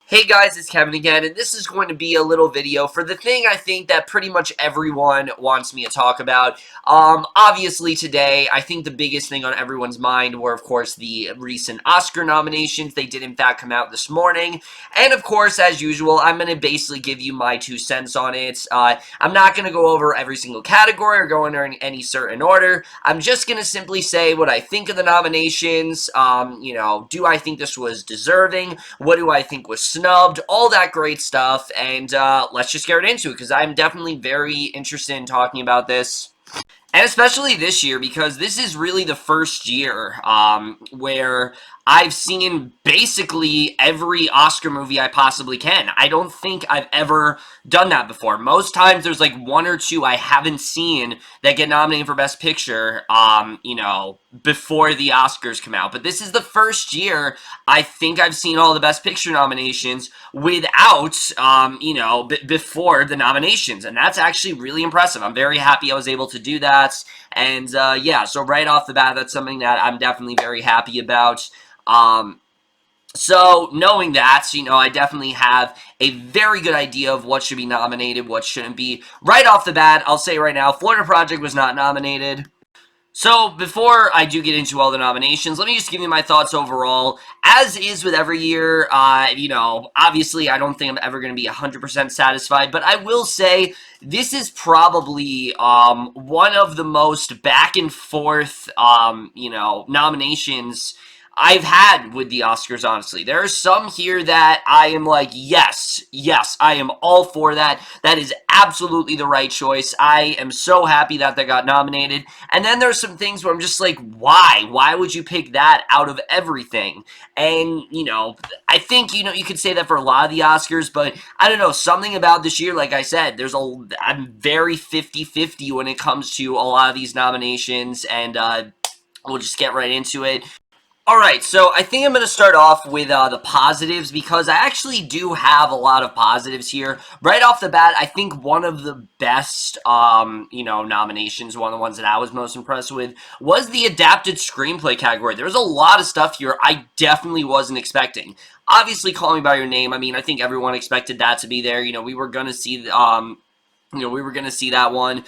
Hey guys, it's Kevin again, and this is going to be a little video for the thing I think that pretty much everyone wants me to talk about. Obviously today, I think the biggest thing on everyone's mind were, of course, the recent Oscar nominations. They did, in fact, come out this morning. And, of course, as usual, I'm going to basically give you my 2 cents on it. I'm not going to go over every single category or go in any certain order. I'm just going to simply say what I think of the nominations. Do I think this was deserving? What do I think was snubbed? All that great stuff, and let's just get right into it, because I'm definitely very interested in talking about this. And especially this year, because this is really the first year where I've seen basically every Oscar movie I possibly can. I don't think I've ever done that before. Most times there's like one or two I haven't seen that get nominated for Best Picture, before the Oscars come out. But this is the first year I think I've seen all the Best Picture nominations without, before the nominations. And that's actually really impressive. I'm very happy I was able to do that. And, yeah, so right off the bat, that's something that I'm definitely very happy about. So, knowing that, I definitely have a very good idea of what should be nominated, what shouldn't be. Right off the bat, I'll say right now, Florida Project was not nominated. So, before I do get into all the nominations, let me just give you my thoughts overall. As is with every year, obviously I don't think I'm ever going to be 100% satisfied, but I will say this is probably one of the most back and forth, nominations I've had with the Oscars, honestly. There are some here that I am like, yes, I am all for that. That is absolutely the right choice. I am so happy that they got nominated. And then there's some things where I'm just like, why? Why would you pick that out of everything? And, I think, you could say that for a lot of the Oscars, but I don't know, something about this year, like I said, I'm very 50-50 when it comes to a lot of these nominations, and we'll just get right into it. Alright, so I think I'm going to start off with the positives, because I actually do have a lot of positives here. Right off the bat, I think one of the best, nominations, one of the ones that I was most impressed with, was the adapted screenplay category. There was a lot of stuff here I definitely wasn't expecting. Obviously, Call Me By Your Name, I mean, I think everyone expected that to be there. We were going to see, that one.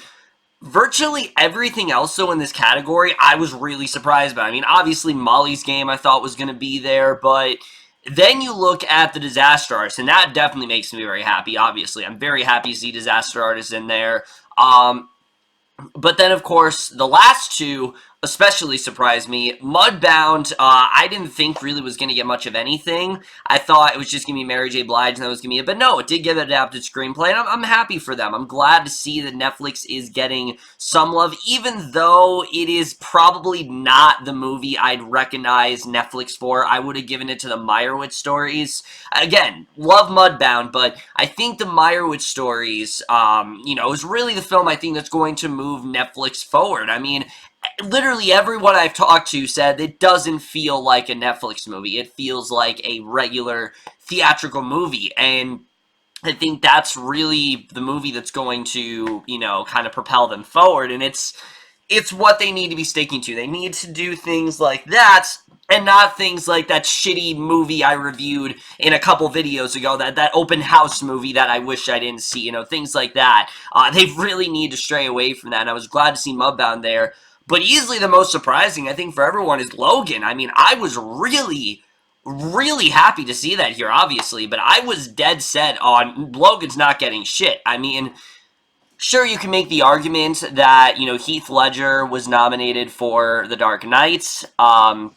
Virtually everything else, though, in this category, I was really surprised by. I mean, obviously, Molly's Game I thought was going to be there, but then you look at the Disaster Artist, and that definitely makes me very happy, obviously. I'm very happy to see Disaster Artist in there. But then, of course, the last two especially surprised me. Mudbound, I didn't think really was going to get much of anything. I thought it was just going to be Mary J. Blige and that was going to be it. But no, it did get an adapted screenplay, and I'm happy for them. I'm glad to see that Netflix is getting some love, even though it is probably not the movie I'd recognize Netflix for. I would have given it to the Meyerowitz Stories. Again, love Mudbound, but I think the Meyerowitz Stories, is really the film I think that's going to move Netflix forward. I mean, literally everyone I've talked to said it doesn't feel like a Netflix movie. It feels like a regular theatrical movie, and I think that's really the movie that's going to, kind of propel them forward, and it's what they need to be sticking to. They need to do things like that, and not things like that shitty movie I reviewed in a couple videos ago, that open house movie that I wish I didn't see, things like that. They really need to stray away from that, and I was glad to see Mudbound there. But easily the most surprising, I think, for everyone is Logan. I mean, I was really happy to see that here, obviously, but I was dead set on Logan's not getting shit. I mean, sure, you can make the argument that, Heath Ledger was nominated for The Dark Knight. A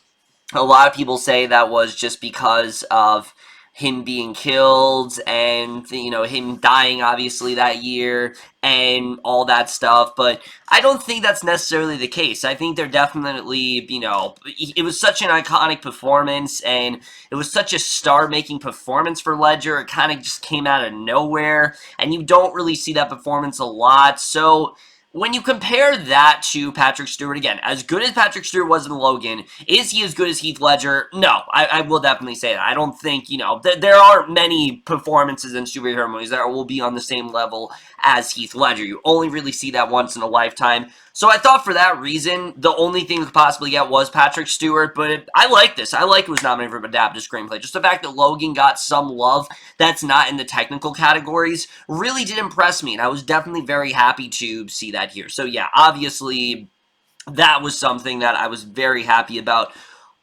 lot of people say that was just because of him being killed and, him dying, obviously, that year and all that stuff, but I don't think that's necessarily the case. I think they're definitely, it was such an iconic performance, and it was such a star-making performance for Ledger. It kind of just came out of nowhere, and you don't really see that performance a lot, so when you compare that to Patrick Stewart, again, as good as Patrick Stewart was in Logan, is he as good as Heath Ledger? No, I will definitely say that. I don't think, there are many performances in superhero movies that will be on the same level as Heath Ledger. You only really see that once in a lifetime. So I thought for that reason, the only thing we could possibly get was Patrick Stewart, but I like this. I like it was nominated for Adapted Screenplay. Just the fact that Logan got some love that's not in the technical categories really did impress me, and I was definitely very happy to see that here. So yeah, obviously, that was something that I was very happy about.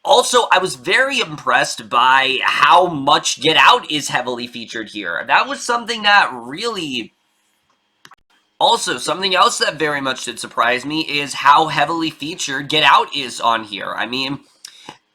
Also, I was very impressed by how much Get Out is heavily featured here. That was something that really... Also, something else that very much did surprise me is how heavily featured Get Out is on here. I mean,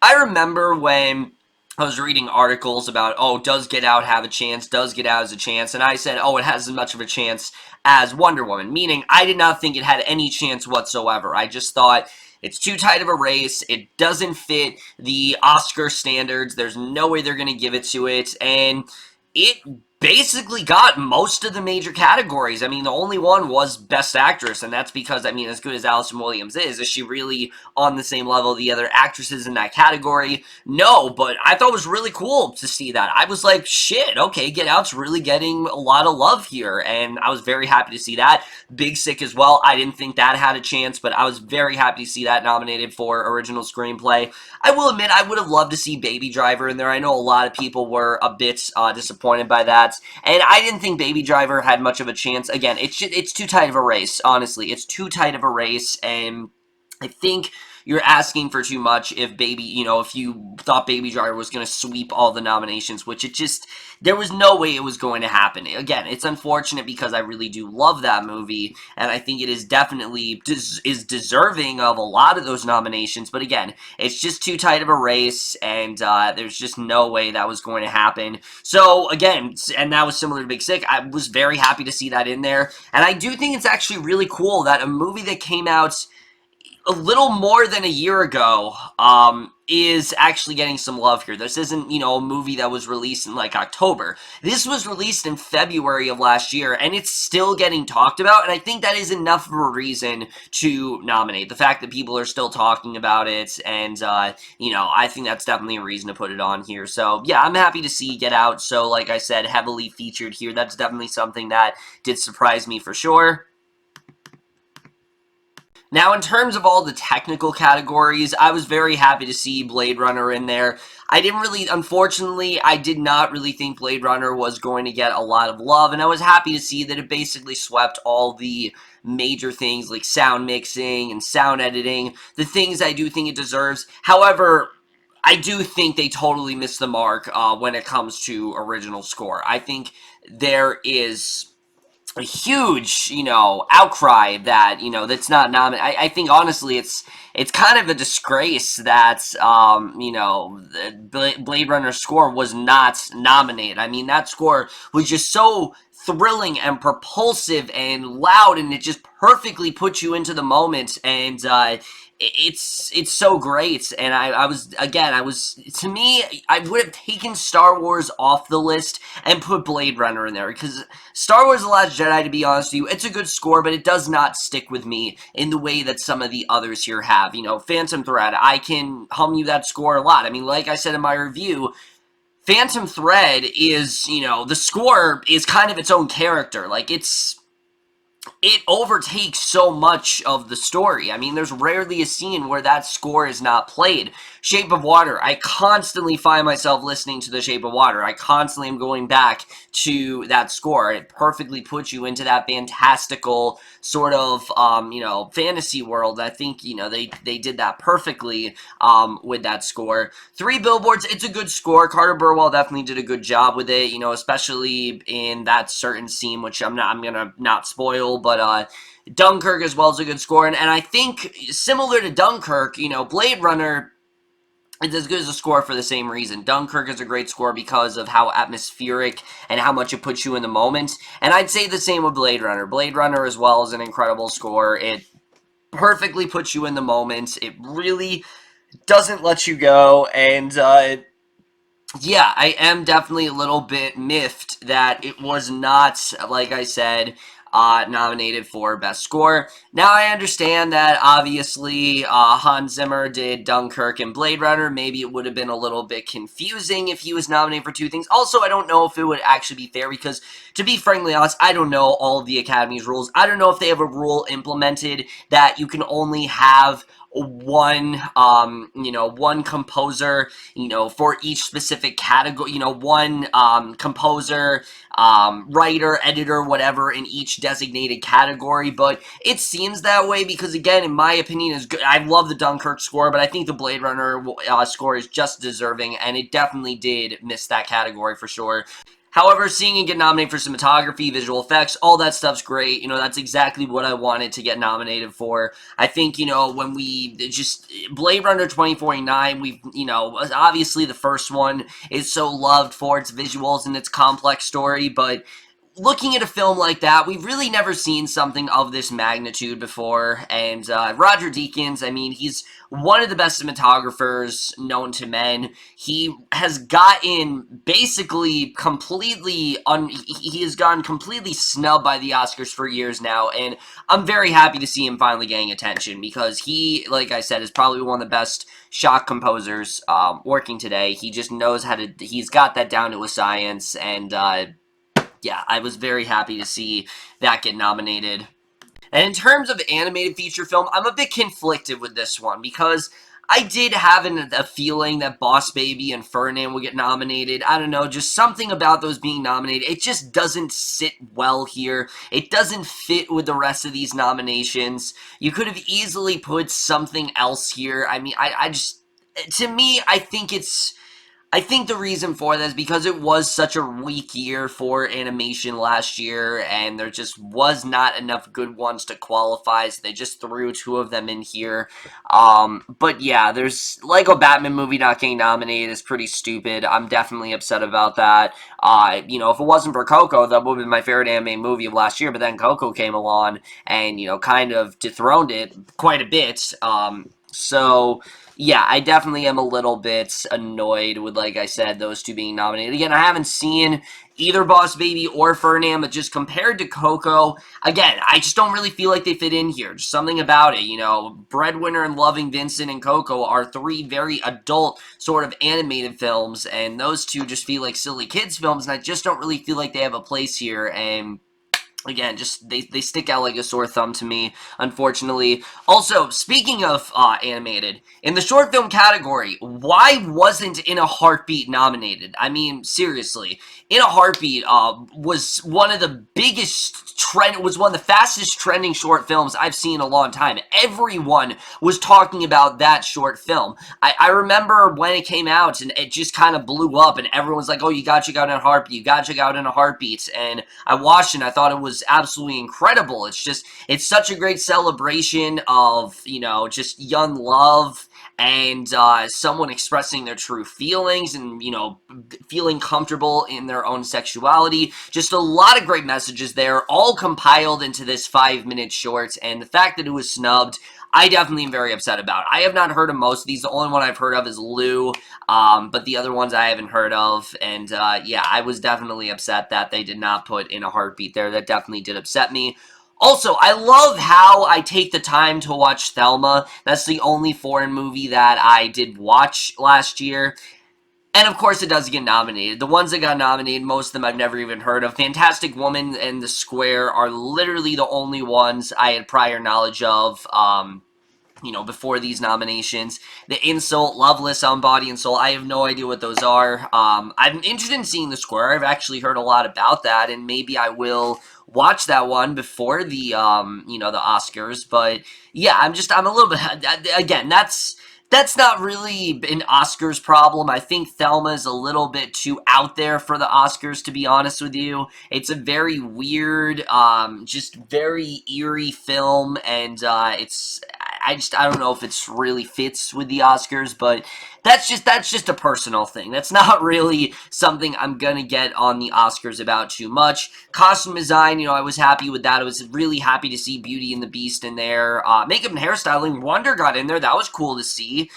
I remember when I was reading articles about, oh, does Get Out have a chance? Does Get Out has a chance? And I said, oh, it has as much of a chance as Wonder Woman, meaning I did not think it had any chance whatsoever. I just thought it's too tight of a race. It doesn't fit the Oscar standards. There's no way they're going to give it to it. And it basically got most of the major categories. I mean, the only one was Best Actress, and that's because, I mean, as good as Allison Williams is she really on the same level of the other actresses in that category? No, but I thought it was really cool to see that. I was like, shit, okay, Get Out's really getting a lot of love here, and I was very happy to see that. Big Sick as well, I didn't think that had a chance, but I was very happy to see that nominated for Original Screenplay. I will admit, I would have loved to see Baby Driver in there. I know a lot of people were a bit disappointed by that. And I didn't think Baby Driver had much of a chance. Again, it's too tight of a race, honestly. It's too tight of a race, and I think you're asking for too much if if you thought Baby Driver was going to sweep all the nominations, which there was no way it was going to happen. Again, it's unfortunate because I really do love that movie, and I think it is definitely is deserving of a lot of those nominations, but again, it's just too tight of a race, and there's just no way that was going to happen. So, again, and that was similar to Big Sick, I was very happy to see that in there, and I do think it's actually really cool that a movie that came out a little more than a year ago, is actually getting some love here. This isn't, a movie that was released in, like, October. This was released in February of last year, and it's still getting talked about, and I think that is enough of a reason to nominate. The fact that people are still talking about it, and, I think that's definitely a reason to put it on here. So, yeah, I'm happy to see Get Out. So, like I said, heavily featured here. That's definitely something that did surprise me for sure. Now, in terms of all the technical categories, I was very happy to see Blade Runner in there. Unfortunately, I did not really think Blade Runner was going to get a lot of love, and I was happy to see that it basically swept all the major things like sound mixing and sound editing, the things I do think it deserves. However, I do think they totally missed the mark when it comes to original score. I think there is a huge, outcry that, that's not nominated. I think, honestly, it's kind of a disgrace that, the Blade Runner score was not nominated. I mean, that score was just so thrilling and propulsive and loud, and it just perfectly put you into the moment, and, it's so great, and I was, to me, I would have taken Star Wars off the list and put Blade Runner in there, because Star Wars The Last Jedi, to be honest with you, it's a good score, but it does not stick with me in the way that some of the others here have. Phantom Thread, I can hum you that score a lot. I mean, like I said in my review, Phantom Thread is, the score is kind of its own character. Like, it overtakes so much of the story. I mean, there's rarely a scene where that score is not played. Shape of Water, I constantly find myself listening to The Shape of Water. I constantly am going back to that score. It perfectly puts you into that fantastical sort of, fantasy world. I think, they did that perfectly with that score. Three Billboards, it's a good score. Carter Burwell definitely did a good job with it, especially in that certain scene, which I'm gonna not spoil, but Dunkirk as well is a good score, and I think similar to Dunkirk, Blade Runner is as good as a score for the same reason. Dunkirk is a great score because of how atmospheric and how much it puts you in the moment, and I'd say the same with Blade Runner. Blade Runner as well is an incredible score. It perfectly puts you in the moment. It really doesn't let you go, and yeah, I am definitely a little bit miffed that it was not, like I said, nominated for Best Score. Now, I understand that, obviously, Hans Zimmer did Dunkirk and Blade Runner. Maybe it would have been a little bit confusing if he was nominated for two things. Also, I don't know if it would actually be fair because, to be frankly honest, I don't know all of the Academy's rules. I don't know if they have a rule implemented that you can only have one, one composer, for each specific category, one, composer, writer, editor, whatever, in each designated category, but it seems that way because, again, in my opinion, is good. I love the Dunkirk score, but I think the Blade Runner score is just deserving, and it definitely did miss that category for sure. However, seeing it get nominated for cinematography, visual effects, all that stuff's great. That's exactly what I wanted to get nominated for. I think, when we just, Blade Runner 2049, obviously the first one is so loved for its visuals and its complex story, but looking at a film like that, we've really never seen something of this magnitude before, and Roger Deakins, I mean, he's one of the best cinematographers known to men. He has gotten basically completely, he has gotten completely snubbed by the Oscars for years now, and I'm very happy to see him finally getting attention, because he, like I said, is probably one of the best shot composers working today. He just knows how to, he's got that down to a science, and yeah, I was very happy to see that get nominated. And in terms of animated feature film, I'm a bit conflicted with this one because I did have a feeling that Boss Baby and Ferdinand would get nominated. I don't know, just something about those being nominated. It just doesn't sit well here. It doesn't fit with the rest of these nominations. You could have easily put something else here. I mean, I just, to me, I think the reason for that is because it was such a weak year for animation last year, and there just was not enough good ones to qualify, so they just threw two of them in here. But yeah, there's Lego Batman movie not getting nominated is pretty stupid. I'm definitely upset about that. If it wasn't for Coco, that would have been my favorite anime movie of last year, but then Coco came along and, kind of dethroned it quite a bit. So yeah, I definitely am a little bit annoyed with, like I said, those two being nominated. Again, I haven't seen either Boss Baby or Ferdinand, but just compared to Coco, again, I just don't really feel like they fit in here. Just something about it, Breadwinner and Loving Vincent and Coco are three very adult sort of animated films, and those two just feel like silly kids films, and I just don't really feel like they have a place here, and again, just they stick out like a sore thumb to me, unfortunately. Also, speaking of animated, in the short film category, why wasn't In a Heartbeat nominated? I mean, seriously, In a Heartbeat was one of the biggest was one of the fastest trending short films I've seen in a long time. Everyone was talking about that short film. I remember when it came out and it just kind of blew up, and everyone's like, "Oh, you got to check out In a Heartbeat. You got to check out In a Heartbeat." And I watched it and I thought it was absolutely incredible. It's such a great celebration of, just young love and someone expressing their true feelings and, feeling comfortable in their own sexuality. Just a lot of great messages there, all compiled into this 5-minute short, and the fact that it was snubbed, I definitely am very upset about. I have not heard of most of these. The only one I've heard of is Lou, but the other ones I haven't heard of, and yeah, I was definitely upset that they did not put In a Heartbeat there. That definitely did upset me. Also, I love how I take the time to watch Thelma. That's the only foreign movie that I did watch last year. And of course, it does get nominated. The ones that got nominated, most of them I've never even heard of. Fantastic Woman and The Square are literally the only ones I had prior knowledge of. Before these nominations. The Insult, Loveless on Body and Soul, I have no idea what those are. I'm interested in seeing The Square. I've actually heard a lot about that, and maybe I will watch that one before the, the Oscars, but yeah, I'm a little bit, again, that's not really an Oscars problem. I think Thelma is a little bit too out there for the Oscars, to be honest with you. It's a very weird, just very eerie film, and I don't know if it's really fits with the Oscars, but that's just a personal thing. That's not really something I'm gonna get on the Oscars about too much. Costume design, I was happy with that. I was really happy to see Beauty and the Beast in there. Makeup and hairstyling, Wonder got in there. That was cool to see.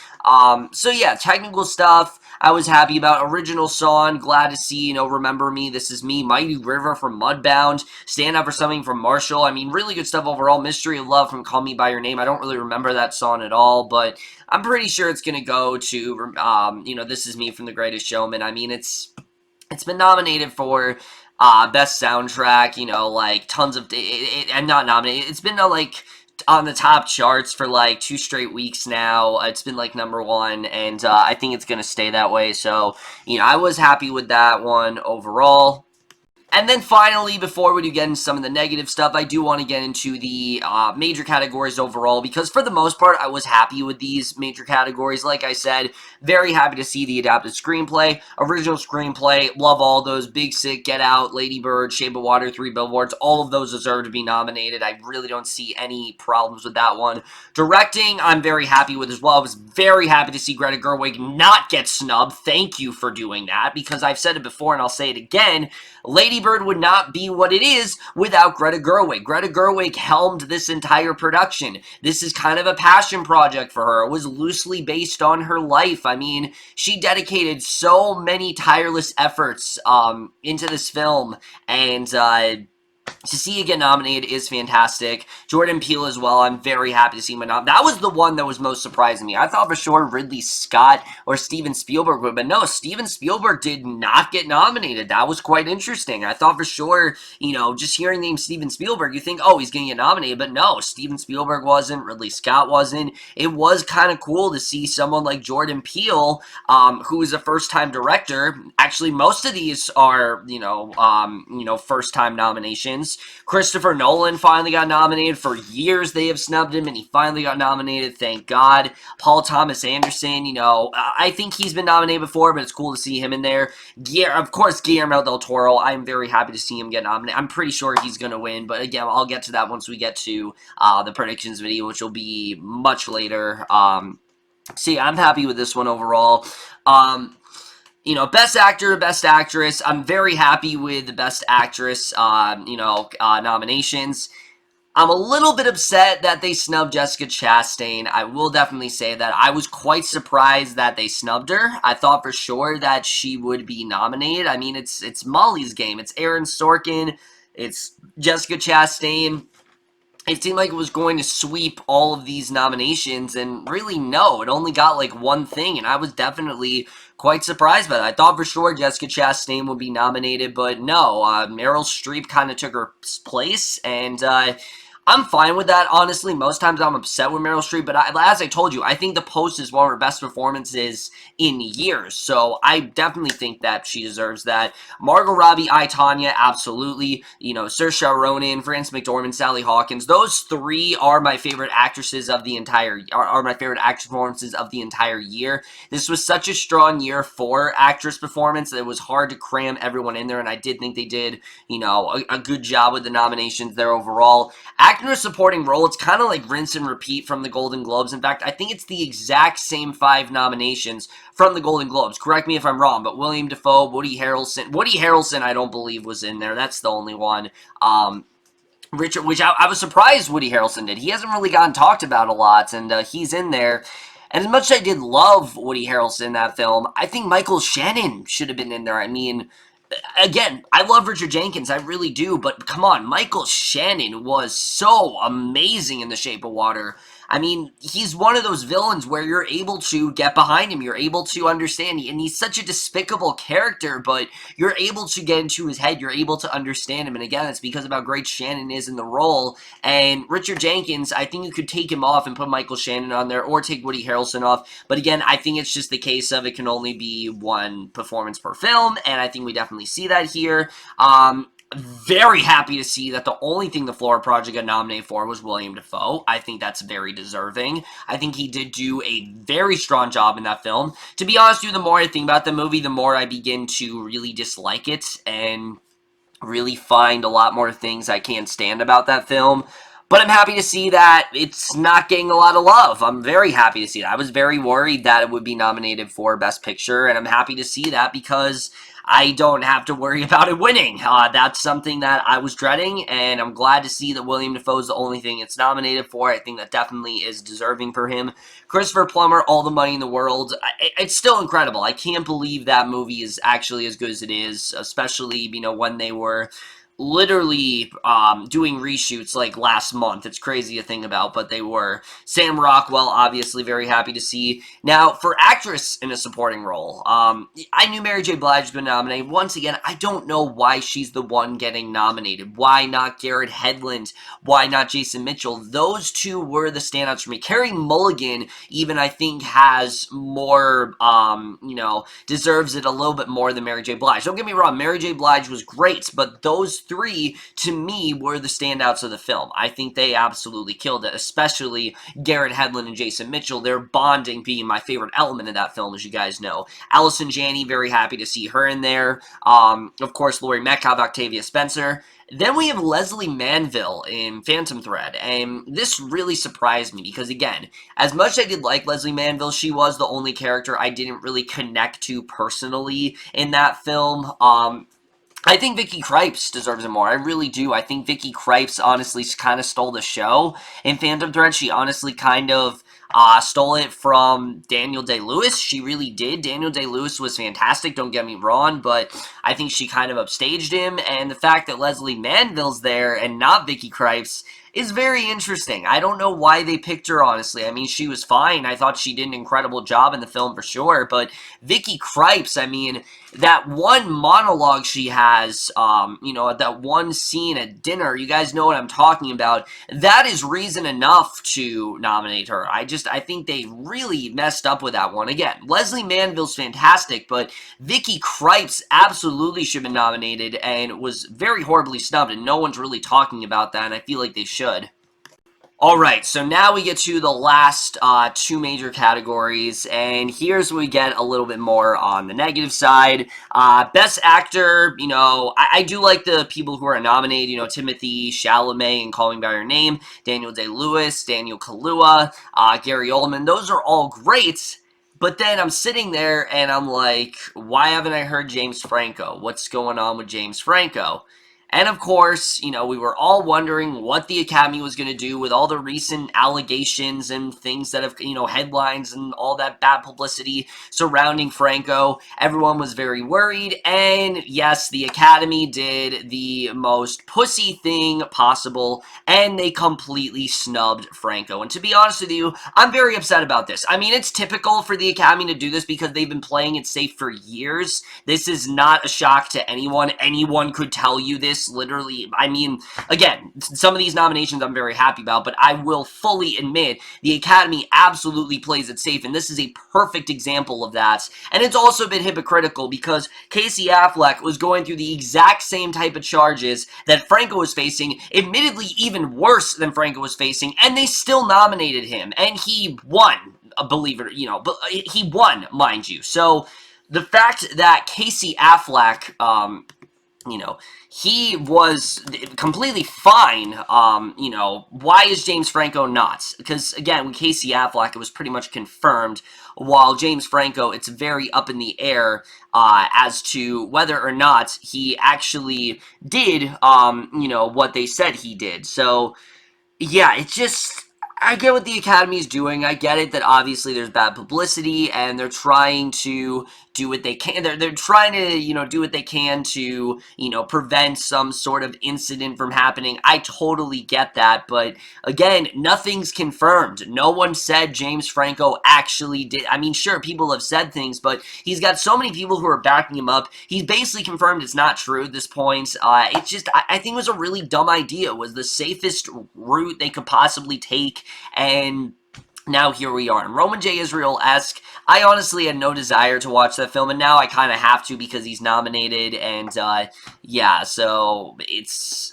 So yeah, technical stuff. I was happy about. Original song, glad to see, Remember Me, This Is Me, Mighty River from Mudbound, Stand Up for Something from Marshall. I mean, really good stuff overall. Mystery of Love from Call Me By Your Name. I don't really remember that song at all, but I'm pretty sure it's going to go to, This Is Me from The Greatest Showman. I mean, it's been nominated for best soundtrack, like tons of and not nominated. It's been like on the top charts for like 2 straight weeks now. It's been like #1, and I think it's gonna stay that way. So I was happy with that one overall. And then finally, before we do get into some of the negative stuff, I do want to get into the major categories overall, because for the most part, I was happy with these major categories. Like I said, very happy to see the adapted screenplay, original screenplay, love all those, Big Sick, Get Out, Lady Bird, Shape of Water, Three Billboards, all of those deserve to be nominated. I really don't see any problems with that one. Directing, I'm very happy with as well. I was very happy to see Greta Gerwig not get snubbed. Thank you for doing that, because I've said it before and I'll say it again. Lady Bird would not be what it is without Greta Gerwig. Greta Gerwig helmed this entire production. This is kind of a passion project for her. It was loosely based on her life. I mean, she dedicated so many tireless efforts into this film, and to see it get nominated is fantastic. Jordan Peele as well. I'm very happy to see him nominated. That was the one that was most surprising me. I thought for sure Ridley Scott or Steven Spielberg would, but no, Steven Spielberg did not get nominated. That was quite interesting. I thought for sure, just hearing the name Steven Spielberg, you think, oh, he's going to get nominated, but no, Steven Spielberg wasn't, Ridley Scott wasn't. It was kind of cool to see someone like Jordan Peele, who is a first-time director. Actually, most of these are, first-time nominations. Christopher Nolan finally got nominated. For years they have snubbed him, and he finally got nominated, thank God. Paul Thomas Anderson, I think he's been nominated before, but it's cool to see him in there. Of course, Guillermo del Toro, I'm very happy to see him get nominated. I'm pretty sure he's going to win, but again, I'll get to that once we get to the predictions video, which will be much later. So yeah, I'm happy with this one overall. Best actor, best actress. I'm very happy with the best actress, nominations. I'm a little bit upset that they snubbed Jessica Chastain. I will definitely say that. I was quite surprised that they snubbed her. I thought for sure that she would be nominated. I mean, it's Molly's Game. It's Aaron Sorkin. It's Jessica Chastain. It seemed like it was going to sweep all of these nominations, and really, no. It only got, like, one thing, and I was definitely quite surprised by that. I thought for sure Jessica Chastain would be nominated, but no. Meryl Streep kind of took her place, and I'm fine with that, honestly. Most times I'm upset with Meryl Streep, but as I told you, I think The Post is one of her best performances in years, so I definitely think that she deserves that. Margot Robbie, I, Tonya, absolutely. Saoirse Ronan, Frances McDormand, Sally Hawkins, those three are my favorite actresses of the entire, are my favorite actress performances of the entire year. This was such a strong year for actress performance that it was hard to cram everyone in there, and I did think they did, a good job with the nominations there overall. Actor supporting role, it's kind of like rinse and repeat from the Golden Globes. In fact, I think it's the exact same 5 nominations from the Golden Globes. Correct me if I'm wrong, but William Dafoe, Woody Harrelson, I don't believe was in there. That's the only one. Richard, which I was surprised Woody Harrelson did. He hasn't really gotten talked about a lot, and he's in there. And as much as I did love Woody Harrelson in that film, I think Michael Shannon should have been in there. I mean, again, I love Richard Jenkins, I really do, but come on, Michael Shannon was so amazing in The Shape of Water. I mean, he's one of those villains where you're able to get behind him, you're able to understand, and he's such a despicable character, but you're able to get into his head, you're able to understand him, and again, it's because of how great Shannon is in the role, and Richard Jenkins, I think you could take him off and put Michael Shannon on there, or take Woody Harrelson off, but again, I think it's just the case of it can only be one performance per film, and I think we definitely see that here. Very happy to see that the only thing the Flora Project got nominated for was William Dafoe. I think that's very deserving. I think he did do a very strong job in that film. To be honest with you, the more I think about the movie, the more I begin to really dislike it and really find a lot more things I can't stand about that film. But I'm happy to see that it's not getting a lot of love. I'm very happy to see that. I was very worried that it would be nominated for Best Picture, and I'm happy to see that because I don't have to worry about it winning. That's something that I was dreading, and I'm glad to see that William Dafoe is the only thing it's nominated for. I think that definitely is deserving for him. Christopher Plummer, all the money in the world. It's still incredible. I can't believe that movie is actually as good as it is, especially, when they were literally doing reshoots like last month. It's crazy to think about, but they were. Sam Rockwell, obviously very happy to see. Now, for actress in a supporting role, I knew Mary J. Blige had been nominated. Once again, I don't know why she's the one getting nominated. Why not Garrett Hedlund? Why not Jason Mitchell? Those two were the standouts for me. Carey Mulligan, even, I think, has more, deserves it a little bit more than Mary J. Blige. Don't get me wrong, Mary J. Blige was great, but those three, to me, were the standouts of the film. I think they absolutely killed it, especially Garrett Hedlund and Jason Mitchell. Their bonding being my favorite element of that film, as you guys know. Allison Janney, very happy to see her in there. Of course, Laurie Metcalf, Octavia Spencer. Then we have Leslie Manville in Phantom Thread, and this really surprised me because, again, as much as I did like Leslie Manville, she was the only character I didn't really connect to personally in that film. I think Vicky Krieps deserves it more. I really do. I think Vicky Krieps honestly kind of stole the show in Phantom Thread. She honestly kind of stole it from Daniel Day-Lewis. She really did. Daniel Day-Lewis was fantastic, don't get me wrong, but I think she kind of upstaged him, and the fact that Leslie Manville's there and not Vicky Krieps is very interesting. I don't know why they picked her, honestly. I mean, she was fine. I thought she did an incredible job in the film for sure, but Vicky Krieps, I mean, that one monologue she has, that one scene at dinner, you guys know what I'm talking about, that is reason enough to nominate her. I think they really messed up with that one. Again, Leslie Manville's fantastic, but Vicky Krieps absolutely should have been nominated and was very horribly snubbed, and no one's really talking about that, and I feel like they should. Alright, so now we get to the last two major categories, and here's where we get a little bit more on the negative side. Best Actor, I do like the people who are nominated, Timothy Chalamet in Call Me By Your Name, Daniel Day-Lewis, Daniel Kaluuya, Gary Oldman. Those are all great, but then I'm sitting there and I'm like, why haven't I heard James Franco? What's going on with James Franco? And of course, we were all wondering what the Academy was going to do with all the recent allegations and things that have, headlines and all that bad publicity surrounding Franco. Everyone was very worried, and yes, the Academy did the most pussy thing possible, and they completely snubbed Franco. And to be honest with you, I'm very upset about this. I mean, it's typical for the Academy to do this because they've been playing it safe for years. This is not a shock to anyone. Anyone could tell you this. Literally, I mean, again, some of these nominations I'm very happy about, but I will fully admit the Academy absolutely plays it safe, and this is a perfect example of that. And it's also been hypocritical because Casey Affleck was going through the exact same type of charges that Franco was facing, admittedly even worse than Franco was facing, and they still nominated him, and he won, believe it, but he won, mind you. So the fact that Casey Affleck, he was completely fine. Why is James Franco not? Because, again, with Casey Affleck, it was pretty much confirmed, while James Franco, it's very up in the air as to whether or not he actually did, what they said he did. So, yeah, it's just... I get what the Academy is doing. I get it that obviously there's bad publicity and they're trying to do what they can. They're trying to, do what they can to, prevent some sort of incident from happening. I totally get that. But again, nothing's confirmed. No one said James Franco actually did. I mean, sure, people have said things, but he's got so many people who are backing him up. He's basically confirmed it's not true at this point. It's just, I think it was a really dumb idea. It was the safest route they could possibly take. And now here we are. And Roman J. Israel-esque, I honestly had no desire to watch that film, and now I kind of have to because he's nominated, and yeah, so it's...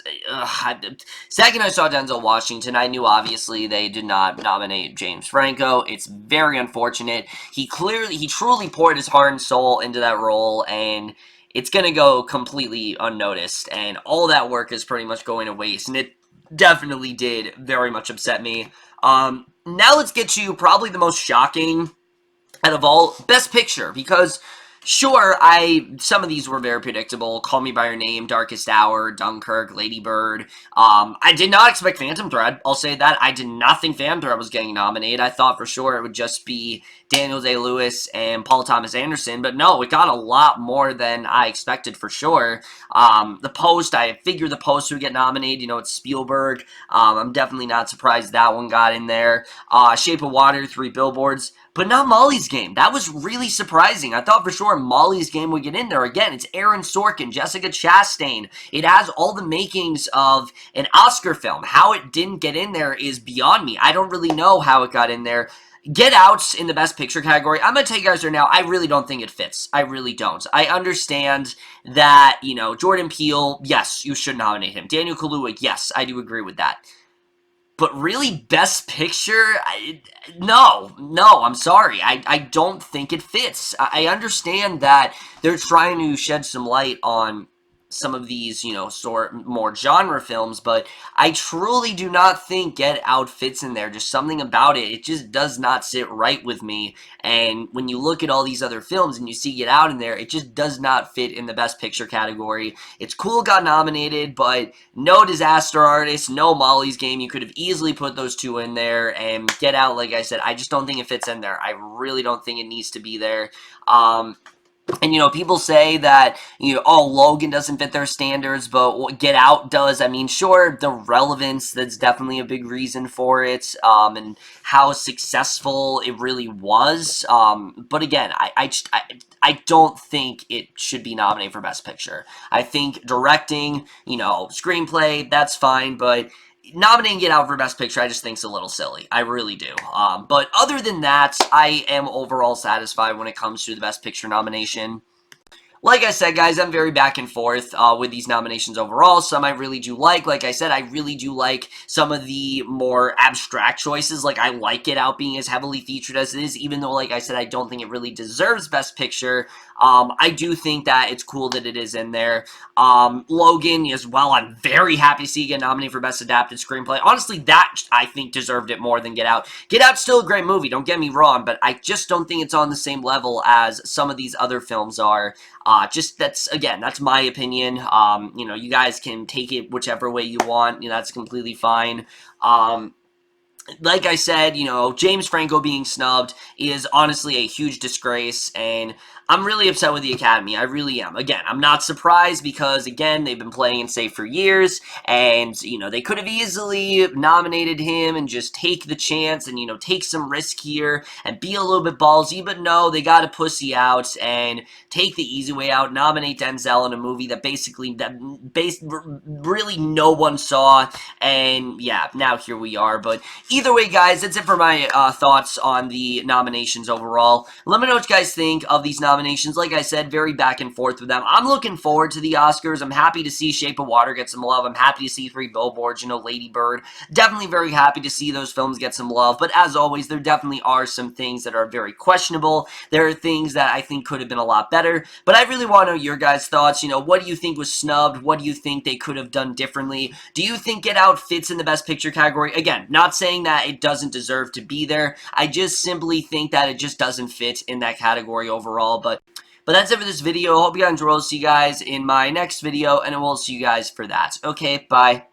second I saw Denzel Washington, I knew obviously they did not nominate James Franco. It's very unfortunate. He truly poured his heart and soul into that role, and it's going to go completely unnoticed, and all that work is pretty much going to waste, and it definitely did very much upset me. Now let's get to probably the most shocking out of all, Best Picture, because Sure, some of these were very predictable. Call Me by Your Name, Darkest Hour, Dunkirk, Lady Bird. I did not expect Phantom Thread. I'll say that. I did not think Phantom Thread was getting nominated. I thought for sure it would just be Daniel Day-Lewis and Paul Thomas Anderson, but no, it got a lot more than I expected for sure. The Post, I figured The Post would get nominated. You know, it's Spielberg. I'm definitely not surprised that one got in there. Shape of Water, Three Billboards. But not Molly's Game. That was really surprising. I thought for sure Molly's Game would get in there. Again, it's Aaron Sorkin, Jessica Chastain. It has all the makings of an Oscar film. How it didn't get in there is beyond me. I don't really know how it got in there. Get Out's in the Best Picture category. I'm going to tell you guys right now, I really don't think it fits. I really don't. I understand that, you know, Jordan Peele, yes, you should nominate him. Daniel Kaluuya, yes, I do agree with that. But really, Best Picture? No, I'm sorry. I don't think it fits. I understand that they're trying to shed some light on some of these, you know, sort more genre films, but I truly do not think Get Out fits in there. Just something about it just does not sit right with me. And when you look at all these other films and you see Get Out in there, it just does not fit in the Best Picture category. It's cool it got nominated, but no Disaster Artist, no Molly's Game. You could have easily put those two in there, and Get Out, like I said, I just don't think it fits in there. I really don't think it needs to be there. And, you know, people say that, you know, oh, Logan doesn't fit their standards, but what Get Out does. I mean, sure, the relevance, that's definitely a big reason for it, and how successful it really was. But again, I don't think it should be nominated for Best Picture. I think directing, you know, screenplay, that's fine, but nominating Get Out for Best Picture, I just think is a little silly. I really do. But other than that, I am overall satisfied when it comes to the Best Picture nomination. Like I said, guys, I'm very back and forth with these nominations overall. Some I really do like. Like I said, I really do like some of the more abstract choices. Like, I like Get Out being as heavily featured as it is, even though, like I said, I don't think it really deserves Best Picture. I do think that it's cool that it is in there. Logan as well, I'm very happy to see it get nominated for Best Adapted Screenplay. Honestly, that, I think, deserved it more than Get Out. Get Out's still a great movie, don't get me wrong, but I just don't think it's on the same level as some of these other films are. Just that's my opinion. You know, you guys can take it whichever way you want. You know, that's completely fine. Like I said, you know, James Franco being snubbed is honestly a huge disgrace, and I'm really upset with the Academy. I really am. Again, I'm not surprised because, again, they've been playing it safe for years, and, you know, they could have easily nominated him and just take the chance and, you know, take some risk here and be a little bit ballsy, but no, they got to pussy out and take the easy way out, nominate Denzel in a movie that really no one saw, and yeah, now here we are. But either way, guys, that's it for my thoughts on the nominations overall. Let me know what you guys think of these nominations. Like I said, very back and forth with them. I'm looking forward to the Oscars. I'm happy to see Shape of Water get some love. I'm happy to see Three Billboards, you know, Lady Bird. Definitely very happy to see those films get some love. But as always, there definitely are some things that are very questionable. There are things that I think could have been a lot better. But I really want to know your guys' thoughts. You know, what do you think was snubbed? What do you think they could have done differently? Do you think Get Out fits in the Best Picture category? Again, not saying that it doesn't deserve to be there. I just simply think that it just doesn't fit in that category overall. But that's it for this video. Hope you guys enjoyed. I'll see you guys in my next video, and I will see you guys for that. Okay, bye.